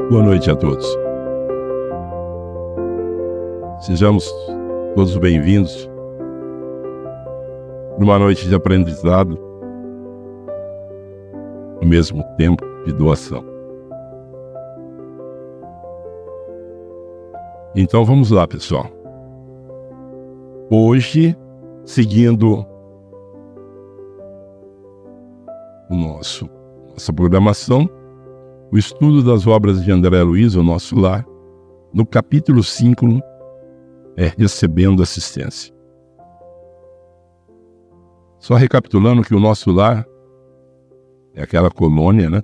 Boa noite a todos. Sejamos todos bem-vindos numa noite de aprendizado, ao mesmo tempo de doação. Então vamos lá, pessoal. Hoje, seguindo nossa programação, o estudo das obras de André Luiz, O Nosso Lar, no capítulo 5, é Recebendo Assistência. Só recapitulando que o nosso lar é aquela colônia, né,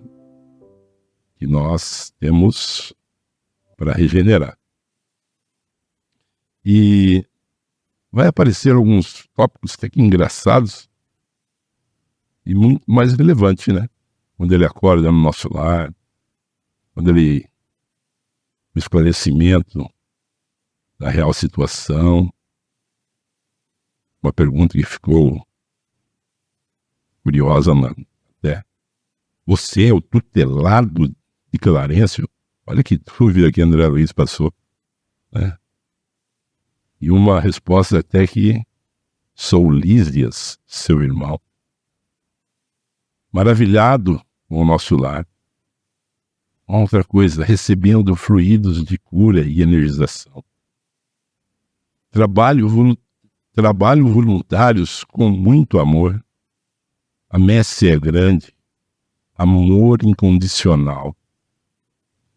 que nós temos para regenerar. E vai aparecer alguns tópicos até que engraçados e muito mais relevantes, né? Quando ele acorda no nosso lar, quando ele... o esclarecimento da real situação, uma pergunta que ficou curiosa até. Você é o tutelado de Clarencio? Olha que dúvida que André Luiz passou, né? E uma resposta até que sou Lísias, seu irmão. Maravilhado com o nosso lar. Outra coisa, recebendo fluidos de cura e energização. Trabalho voluntários com muito amor. A messe é grande. Amor incondicional.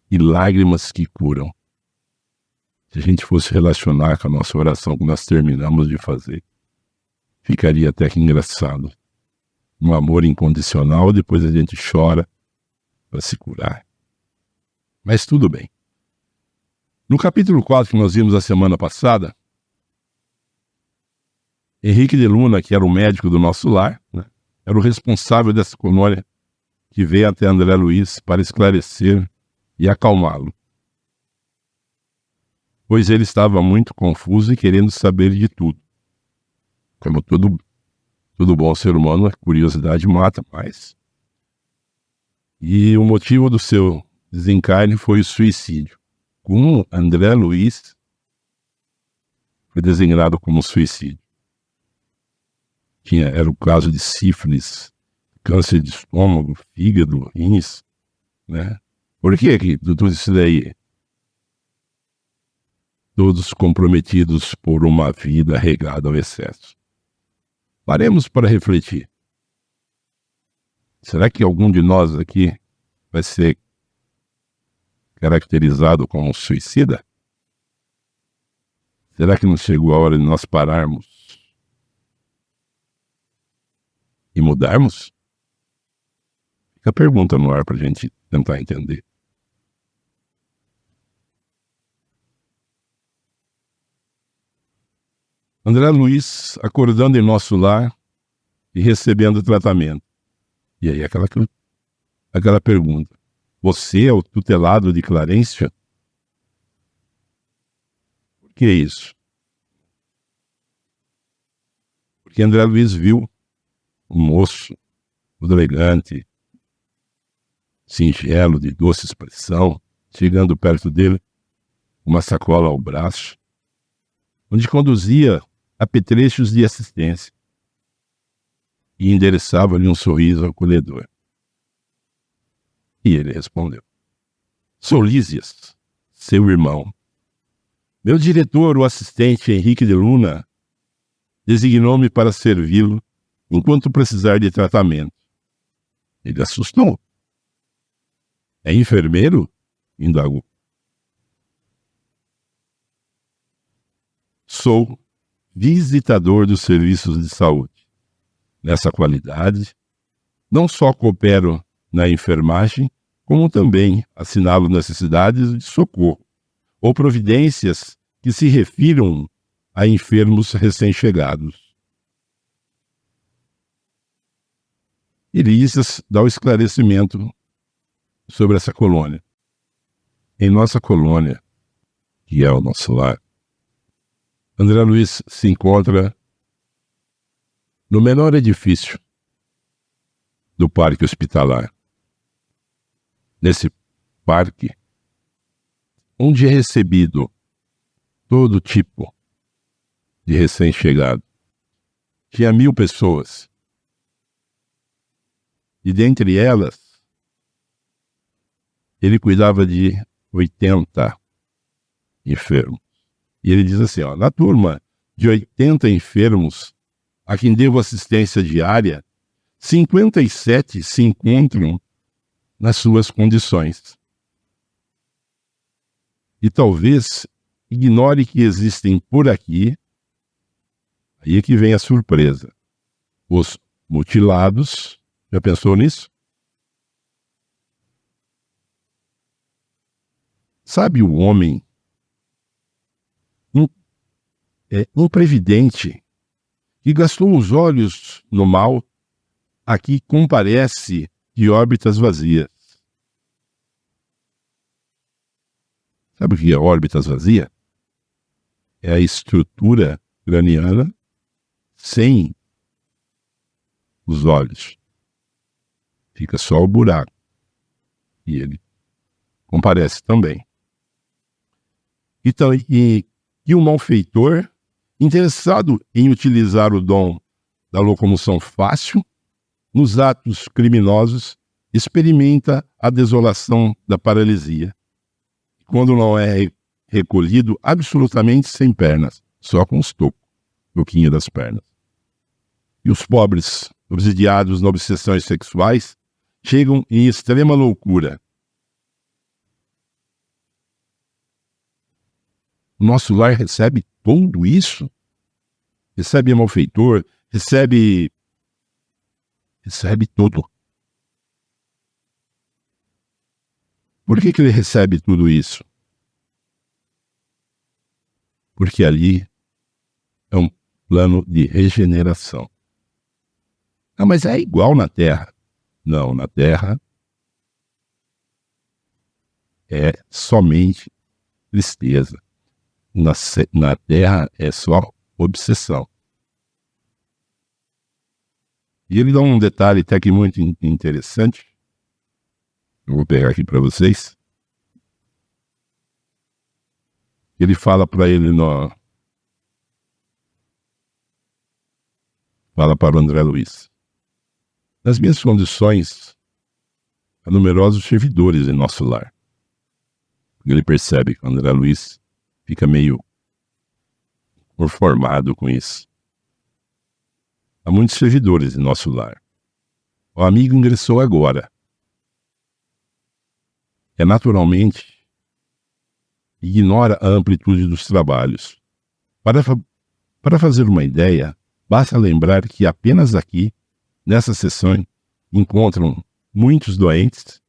E lágrimas que curam. Se a gente fosse relacionar com a nossa oração que nós terminamos de fazer, ficaria até que engraçado. Um amor incondicional, depois a gente chora para se curar. Mas tudo bem. No capítulo 4 que nós vimos a semana passada, Henrique de Luna, que era o médico do nosso lar, né, era o responsável dessa colônia que veio até André Luiz para esclarecer e acalmá-lo. Pois ele estava muito confuso e querendo saber de tudo. Como todo bom ser humano, a curiosidade mata mais. E o motivo do seu desencarne foi o suicídio. Com André Luiz, foi designado como suicídio. Era o caso de sífilis, câncer de estômago, fígado, rins, né? Por que tudo isso daí? Todos comprometidos por uma vida regada ao excesso. Paremos para refletir. Será que algum de nós aqui vai ser caracterizado como suicida? Será que não chegou a hora de nós pararmos e mudarmos? Fica a pergunta no ar para a gente tentar entender. André Luiz acordando em nosso lar e recebendo tratamento. E aí aquela pergunta. Você é o tutelado de Clarencio? Por que isso? Porque André Luiz viu um moço, todo elegante, singelo, de doce expressão, chegando perto dele, uma sacola ao braço, onde conduzia apetrechos de assistência e endereçava-lhe um sorriso acolhedor. E ele respondeu: sou Lísias, seu irmão. Meu diretor, o assistente Henrique de Luna, designou-me para servi-lo enquanto precisar de tratamento. Ele assustou. É enfermeiro? Indagou. Sou visitador dos serviços de saúde. Nessa qualidade, não só coopero na enfermagem, como também assinalo necessidades de socorro ou providências que se refiram a enfermos recém-chegados. E Lísias dá o esclarecimento sobre essa colônia. Em nossa colônia, que é o nosso lar, André Luiz se encontra no menor edifício do parque hospitalar. Nesse parque onde é recebido todo tipo de recém-chegado. Tinha 1.000 pessoas. E dentre elas, ele cuidava de 80 enfermos. E ele diz assim, na turma de 80 enfermos a quem devo assistência diária, 57 se encontram nas suas condições. E talvez ignore que existem por aqui, aí é que vem a surpresa, os mutilados. Já pensou nisso? Sabe o homem imprevidente que gastou os olhos no mal, aqui comparece de órbitas vazias. Sabe o que é órbitas vazias? É a estrutura craniana sem os olhos. Fica só o buraco. E ele comparece também. Então, e um malfeitor, interessado em utilizar o dom da locomoção fácil, nos atos criminosos, experimenta a desolação da paralisia. Quando não é recolhido, absolutamente sem pernas, só com os tocos, toquinho das pernas. E os pobres, obsidiados nas obsessões sexuais, chegam em extrema loucura. Nosso lar recebe tudo isso? Recebe malfeitor, recebe tudo. Por que ele recebe tudo isso? Porque ali é um plano de regeneração. Ah, mas é igual na Terra. Não, na Terra é somente tristeza. Na Terra é só obsessão. E ele dá um detalhe até que muito interessante. Eu vou pegar aqui para vocês. Ele fala para ele fala para o André Luiz. Nas minhas condições, há numerosos servidores em nosso lar. Ele percebe que o André Luiz fica meio conformado com isso. Há muitos servidores em nosso lar. O amigo ingressou agora. Naturalmente, ignora a amplitude dos trabalhos. Para fazer uma ideia, basta lembrar que apenas aqui, nessa sessão, encontram muitos doentes,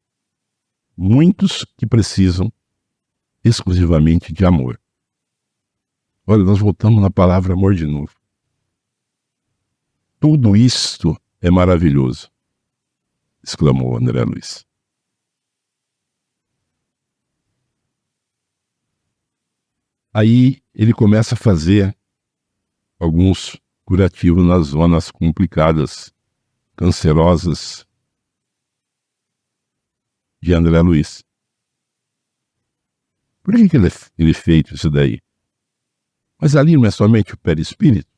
muitos que precisam exclusivamente de amor. Olha, nós voltamos na palavra amor de novo. Tudo isto é maravilhoso, exclamou André Luiz. Aí ele começa a fazer alguns curativos nas zonas complicadas, cancerosas de André Luiz. Por que ele feito isso daí? Mas ali não é somente o perispírito?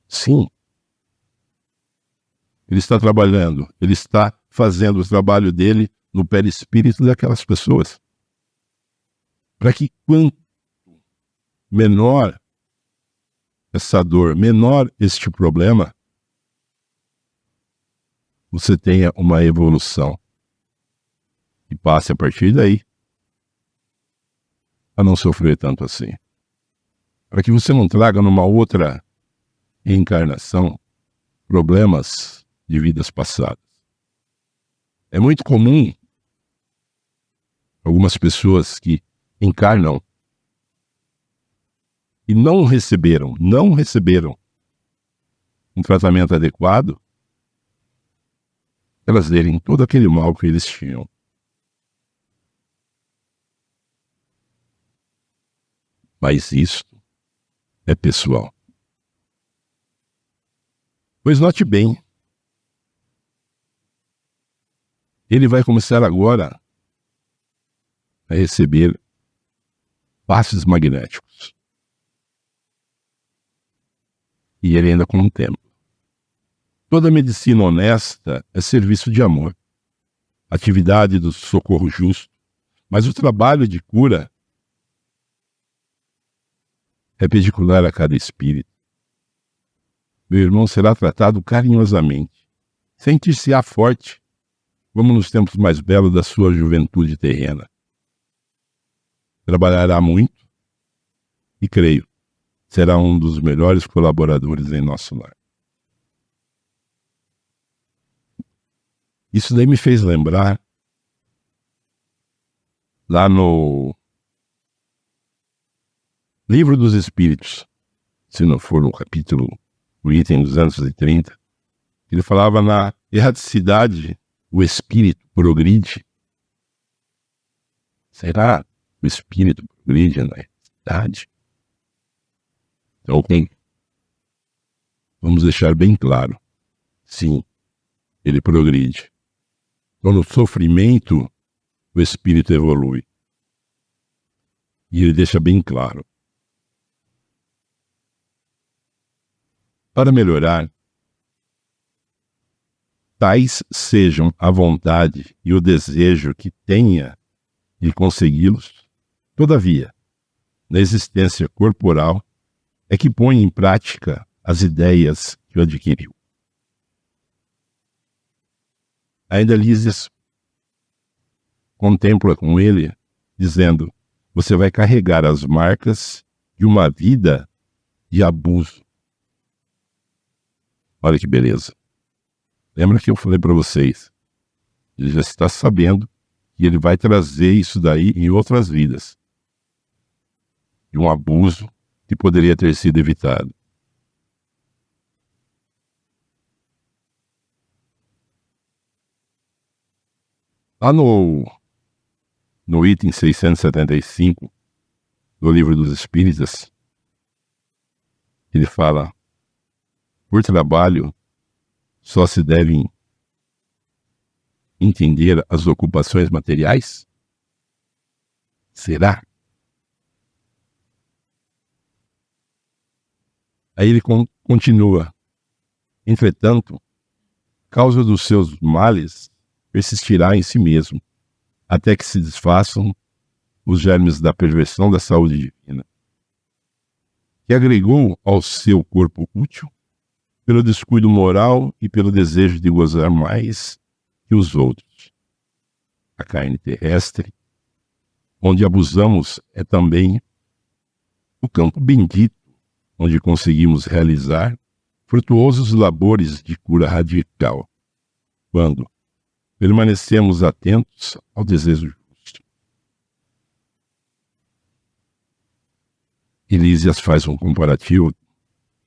Sim. Ele está trabalhando, ele está fazendo o trabalho dele no perispírito daquelas pessoas. Para que quanto menor essa dor, menor este problema, você tenha uma evolução. E passe a partir daí a não sofrer tanto assim. Para que você não traga numa outra reencarnação problemas de vidas passadas. É muito comum algumas pessoas que encarnam e não receberam um tratamento adequado, elas derem todo aquele mal que eles tinham. Mas isto é pessoal. Pois note bem, ele vai começar agora a receber passes magnéticos. E ele ainda contempla. Toda medicina honesta é serviço de amor, atividade do socorro justo, mas o trabalho de cura é particular a cada espírito. Meu irmão será tratado carinhosamente, sentir-se-á forte, como nos tempos mais belos da sua juventude terrena. Trabalhará muito e, creio, será um dos melhores colaboradores em nosso lar. Isso daí me fez lembrar, lá no Livro dos Espíritos, se não for no capítulo, o item 230, ele falava na erraticidade, o espírito progride. Será que o espírito progride na erraticidade? Então, vamos deixar bem claro, sim, ele progride. Então, no sofrimento, o espírito evolui. E ele deixa bem claro. Para melhorar, tais sejam a vontade e o desejo que tenha de consegui-los, todavia, na existência corporal, é que põe em prática as ideias que adquiriu. Ainda Lísias contempla com ele, dizendo: você vai carregar as marcas de uma vida de abuso. Olha que beleza. Lembra que eu falei para vocês? Ele já está sabendo que ele vai trazer isso daí em outras vidas. De um abuso que poderia ter sido evitado. Lá no item 675 do Livro dos Espíritas, ele fala: por trabalho só se devem entender as ocupações materiais? Será? Aí ele continua: entretanto, causa dos seus males persistirá em si mesmo, até que se desfaçam os germes da perversão da saúde divina, que agregou ao seu corpo útil pelo descuido moral e pelo desejo de gozar mais que os outros. A carne terrestre, onde abusamos, é também o campo bendito, onde conseguimos realizar frutuosos labores de cura radical, quando permanecemos atentos ao desejo justo. Lísias faz um comparativo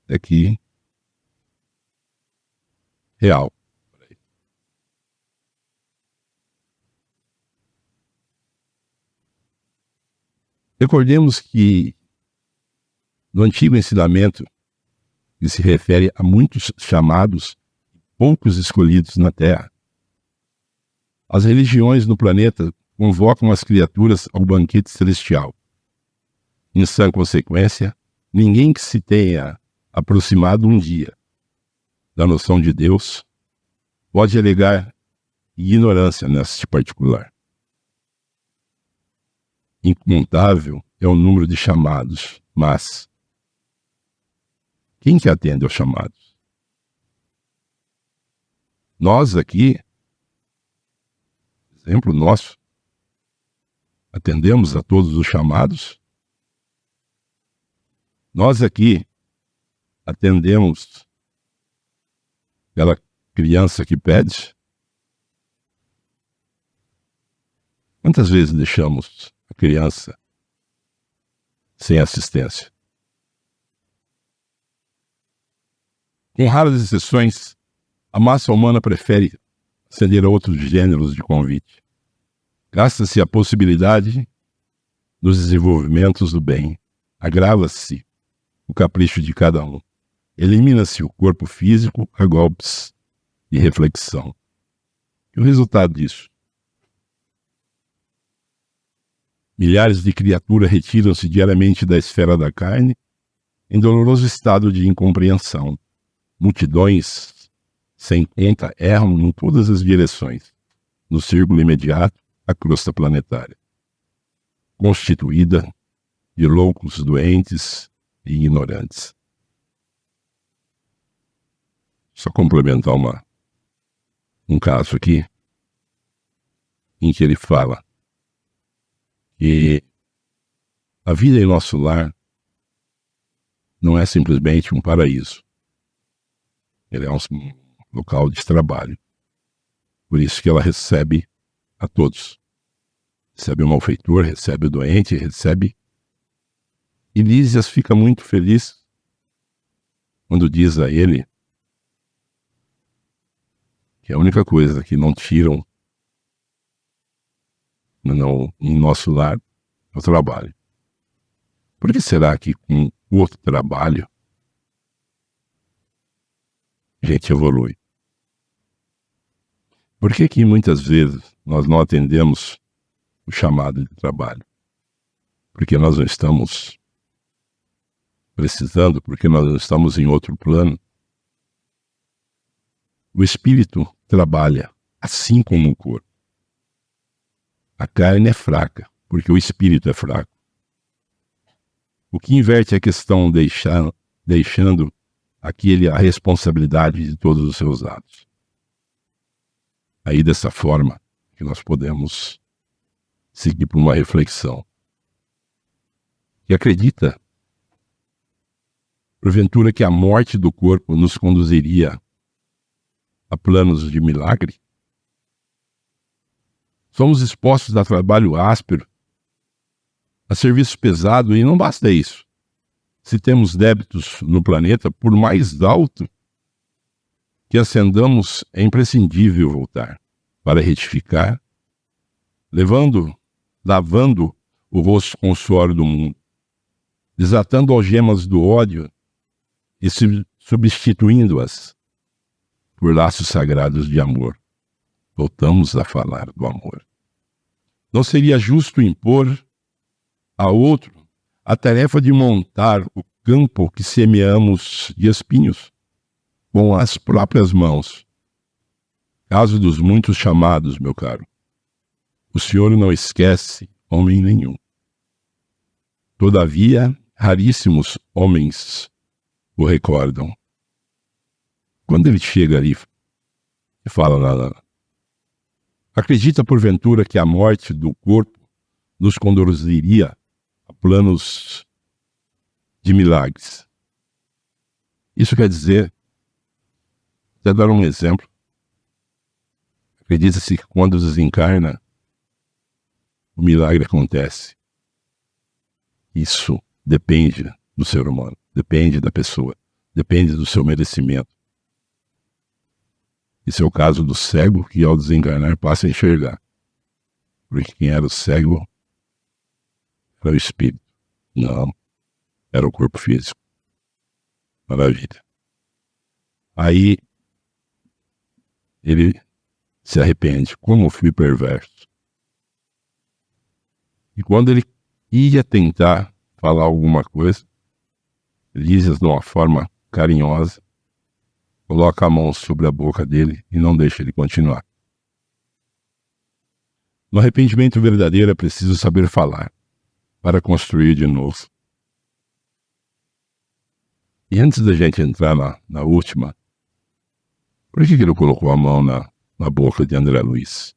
aqui real. Recordemos que no antigo ensinamento, que se refere a muitos chamados, poucos escolhidos na Terra, as religiões no planeta convocam as criaturas ao banquete celestial. Em sã consequência, ninguém que se tenha aproximado um dia da noção de Deus pode alegar ignorância neste particular. Incontável é o número de chamados, mas quem que atende aos chamados? Nós aqui, exemplo nosso, atendemos a todos os chamados? Nós aqui atendemos aquela criança que pede? Quantas vezes deixamos a criança sem assistência? Com raras exceções, a massa humana prefere acender a outros gêneros de convite. Gasta-se a possibilidade dos desenvolvimentos do bem. Agrava-se o capricho de cada um. Elimina-se o corpo físico a golpes de reflexão. E o resultado disso? Milhares de criaturas retiram-se diariamente da esfera da carne em doloroso estado de incompreensão. Multidões sem conta erram em todas as direções, no círculo imediato, a crosta planetária, constituída de loucos, doentes e ignorantes. Só complementar um caso aqui, em que ele fala que a vida em nosso lar não é simplesmente um paraíso. Ele é um local de trabalho. Por isso que ela recebe a todos. Recebe o malfeitor, recebe o doente, recebe. E Lísias fica muito feliz quando diz a ele que a única coisa que não tiram em nosso lar é o trabalho. Por que será que com o outro trabalho a gente evolui? Por que muitas vezes nós não atendemos o chamado de trabalho? Porque nós não estamos precisando, porque nós não estamos em outro plano. O espírito trabalha assim como o corpo. A carne é fraca, porque o espírito é fraco. O que inverte a questão deixando aquele a responsabilidade de todos os seus atos. Aí dessa forma que nós podemos seguir por uma reflexão. E acredita, porventura, que a morte do corpo nos conduziria a planos de milagre? Somos expostos a trabalho áspero, a serviço pesado, e não basta isso. Se temos débitos no planeta, por mais alto que ascendamos, é imprescindível voltar para retificar, lavando o rosto com o suor do mundo, desatando algemas do ódio e substituindo-as por laços sagrados de amor. Voltamos a falar do amor. Não seria justo impor a outro a tarefa de montar o campo que semeamos de espinhos com as próprias mãos. Caso dos muitos chamados, meu caro, o Senhor não esquece homem nenhum. Todavia, raríssimos homens o recordam. Quando ele chega ali e fala, acredita porventura que a morte do corpo nos conduziria a planos de milagres? Isso quer dizer, vou dar um exemplo, acredita-se que quando desencarna, o milagre acontece. Isso depende do ser humano, depende da pessoa, depende do seu merecimento. Esse é o caso do cego que ao desencarnar passa a enxergar. Porque quem era o cego era o espírito. Não, era o corpo físico. Maravilha. Aí ele se arrepende. Como fui perverso. E quando ele ia tentar falar alguma coisa, Lísias, de uma forma carinhosa, coloca a mão sobre a boca dele e não deixa ele continuar. No arrependimento verdadeiro é preciso saber falar para construir de novo. E antes da gente entrar na última, por que ele colocou a mão na boca de André Luiz?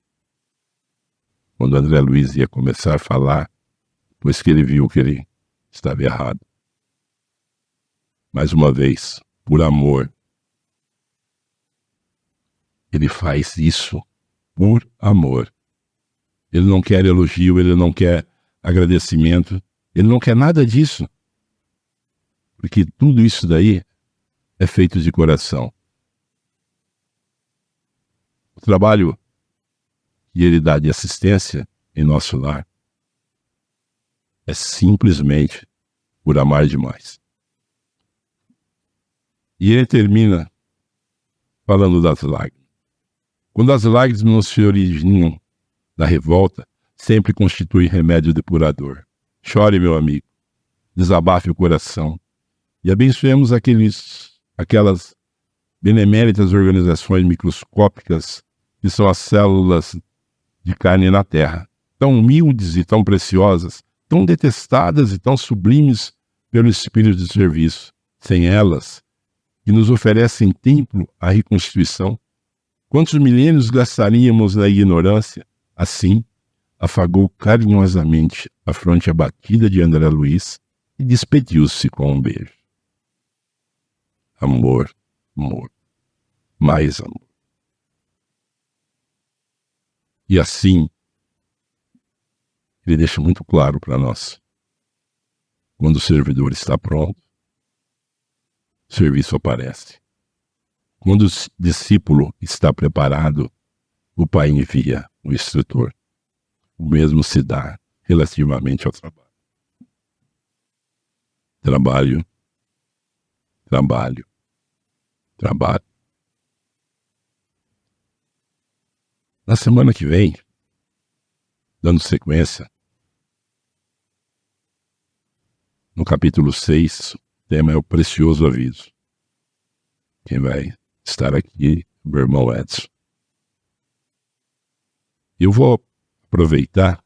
Quando André Luiz ia começar a falar, pois que ele viu que ele estava errado. Mais uma vez, por amor, ele faz isso por amor. Ele não quer elogio, ele não quer agradecimento, ele não quer nada disso. Porque tudo isso daí é feito de coração. O trabalho que ele dá de assistência em nosso lar é simplesmente por amar demais. E ele termina falando das lágrimas. Quando as lágrimas não se originam da revolta, sempre constitui remédio depurador. Chore, meu amigo, desabafe o coração e abençoemos aquelas beneméritas organizações microscópicas que são as células de carne na Terra, tão humildes e tão preciosas, tão detestadas e tão sublimes pelo espírito de serviço. Sem elas, que nos oferecem templo à reconstituição, quantos milênios gastaríamos na ignorância? Assim, afagou carinhosamente a fronte abatida de André Luiz e despediu-se com um beijo. Amor, amor, mais amor. E assim, ele deixa muito claro para nós, quando o servidor está pronto, o serviço aparece. Quando o discípulo está preparado, o pai envia o instrutor. O mesmo se dá relativamente ao trabalho. Trabalho, trabalho, trabalho. Na semana que vem, dando sequência, no capítulo 6, o tema é o precioso aviso. Quem vai estar aqui, meu irmão Edson. Eu vou aproveitar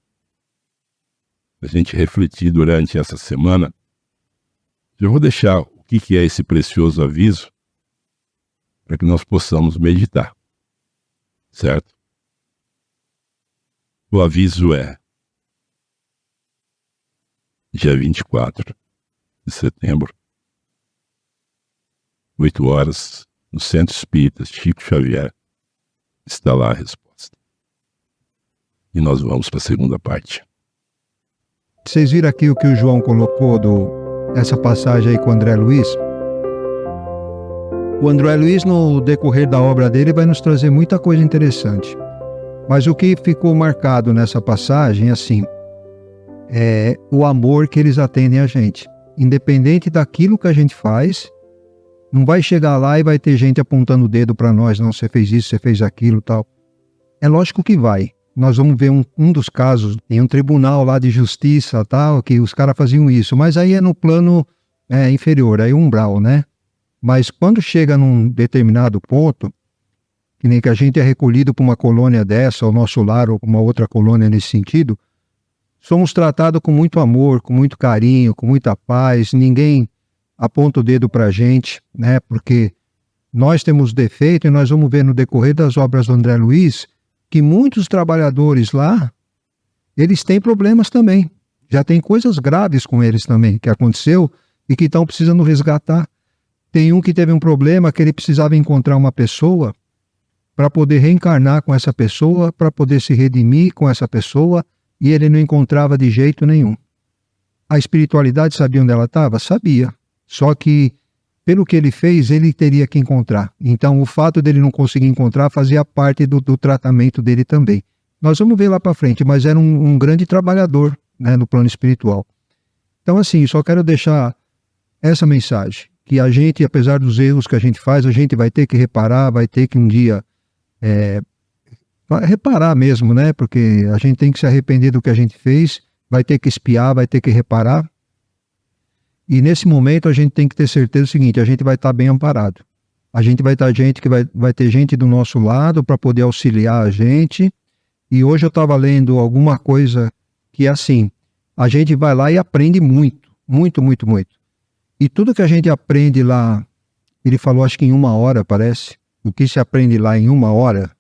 a gente refletir durante essa semana. Eu vou deixar o que é esse precioso aviso para que nós possamos meditar, certo? O aviso é dia 24 de setembro, 8 horas, no Centro Espírita Chico Xavier, está lá a resposta. E nós vamos para a segunda parte. Vocês viram aqui o que o João colocou dessa passagem aí com o André Luiz? O André Luiz, no decorrer da obra dele, vai nos trazer muita coisa interessante. Mas o que ficou marcado nessa passagem, assim, é o amor que eles atendem a gente. Independente daquilo que a gente faz, não vai chegar lá e vai ter gente apontando o dedo para nós, não, você fez isso, você fez aquilo, tal. É lógico que vai. Nós vamos ver um dos casos, em um tribunal lá de justiça, tal, que os caras faziam isso, mas aí é no plano inferior, aí umbral, né? Mas quando chega num determinado ponto, que nem que a gente é recolhido para uma colônia dessa, ao nosso lar, ou uma outra colônia nesse sentido, somos tratados com muito amor, com muito carinho, com muita paz, ninguém aponta o dedo para a gente, né? Porque nós temos defeito e nós vamos ver no decorrer das obras do André Luiz que muitos trabalhadores lá, eles têm problemas também. Já tem coisas graves com eles também, que aconteceu e que estão precisando resgatar. Tem um que teve um problema que ele precisava encontrar uma pessoa para poder reencarnar com essa pessoa, para poder se redimir com essa pessoa, e ele não encontrava de jeito nenhum. A espiritualidade sabia onde ela estava? Sabia. Só que, pelo que ele fez, ele teria que encontrar. Então, o fato dele não conseguir encontrar fazia parte do tratamento dele também. Nós vamos ver lá para frente, mas era um grande trabalhador, né, no plano espiritual. Então, assim, só quero deixar essa mensagem, que a gente, apesar dos erros que a gente faz, a gente vai ter que reparar, vai ter que um dia reparar mesmo, né? Porque a gente tem que se arrepender do que a gente fez, vai ter que espiar, vai ter que reparar. E nesse momento a gente tem que ter certeza do seguinte, a gente vai estar bem amparado. A gente vai ter gente do nosso lado para poder auxiliar a gente. E hoje eu estava lendo alguma coisa que é assim, a gente vai lá e aprende muito, muito, muito, muito. E tudo que a gente aprende lá, ele falou acho que em 1 hora, parece, o que se aprende lá em 1 hora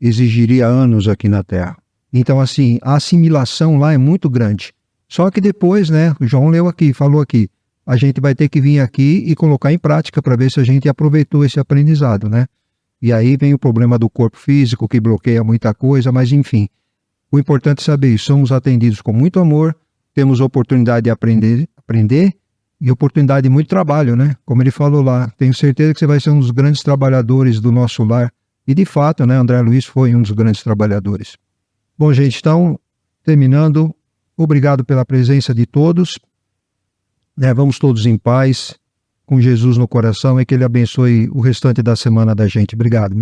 exigiria anos aqui na Terra. Então, assim, a assimilação lá é muito grande. Só que depois, né, o João leu aqui, falou aqui, a gente vai ter que vir aqui e colocar em prática para ver se a gente aproveitou esse aprendizado, né? E aí vem o problema do corpo físico, que bloqueia muita coisa, mas enfim. O importante é saber isso, somos atendidos com muito amor, temos oportunidade de aprender e oportunidade de muito trabalho, né? Como ele falou lá, tenho certeza que você vai ser um dos grandes trabalhadores do nosso lar. E de fato, né, André Luiz foi um dos grandes trabalhadores. Bom, gente, então, terminando, obrigado pela presença de todos. Vamos todos em paz, com Jesus no coração, e que Ele abençoe o restante da semana da gente. Obrigado.